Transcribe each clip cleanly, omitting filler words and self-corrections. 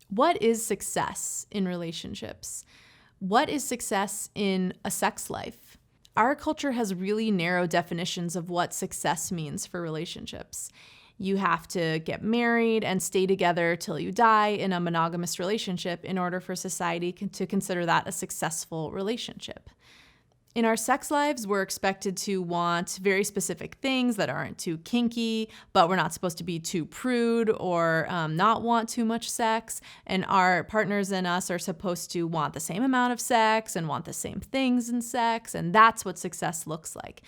What is success in relationships? What is success in a sex life? Our culture has really narrow definitions of what success means for relationships. You have to get married and stay together till you die in a monogamous relationship in order for society to consider that a successful relationship. In our sex lives, we're expected to want very specific things that aren't too kinky, but we're not supposed to be too prude or not want too much sex. And our partners and us are supposed to want the same amount of sex and want the same things in sex. And that's what success looks like.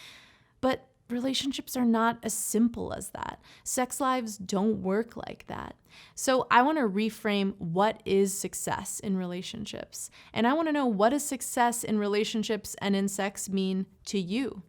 But relationships are not as simple as that. Sex lives don't work like that. So I want to reframe what is success in relationships. And I want to know, what does success in relationships and in sex mean to you?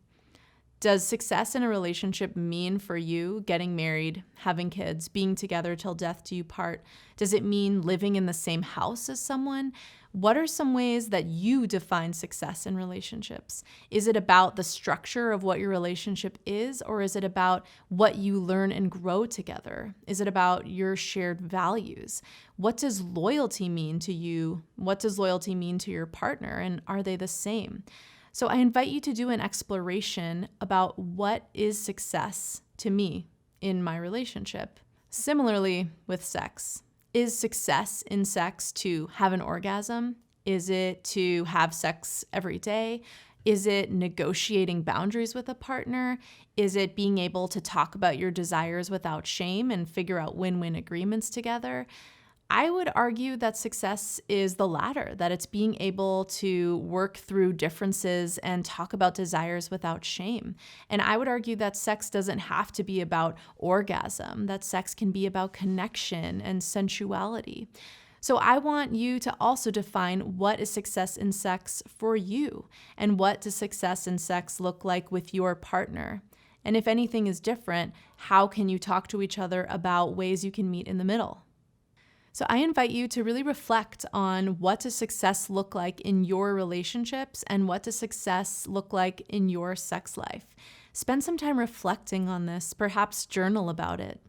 Does success in a relationship mean for you getting married, having kids, being together till death do you part? Does it mean living in the same house as someone? What are some ways that you define success in relationships? Is it about the structure of what your relationship is, or is it about what you learn and grow together? Is it about your shared values? What does loyalty mean to you? What does loyalty mean to your partner? And are they the same? So I invite you to do an exploration about what is success to me in my relationship. Similarly with sex. Is success in sex to have an orgasm? Is it to have sex every day? Is it negotiating boundaries with a partner? Is it being able to talk about your desires without shame and figure out win-win agreements together? I would argue that success is the latter, that it's being able to work through differences and talk about desires without shame. And I would argue that sex doesn't have to be about orgasm, that sex can be about connection and sensuality. So I want you to also define what is success in sex for you, and what does success in sex look like with your partner? And if anything is different, how can you talk to each other about ways you can meet in the middle? So I invite you to really reflect on, what does success look like in your relationships, and what does success look like in your sex life? Spend some time reflecting on this, perhaps journal about it.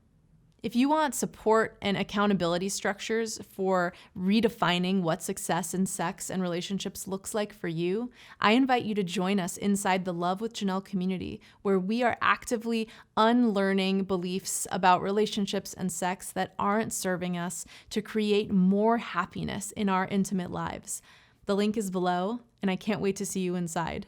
If you want support and accountability structures for redefining what success in sex and relationships looks like for you, I invite you to join us inside the Love with Janel community, where we are actively unlearning beliefs about relationships and sex that aren't serving us, to create more happiness in our intimate lives. The link is below, and I can't wait to see you inside.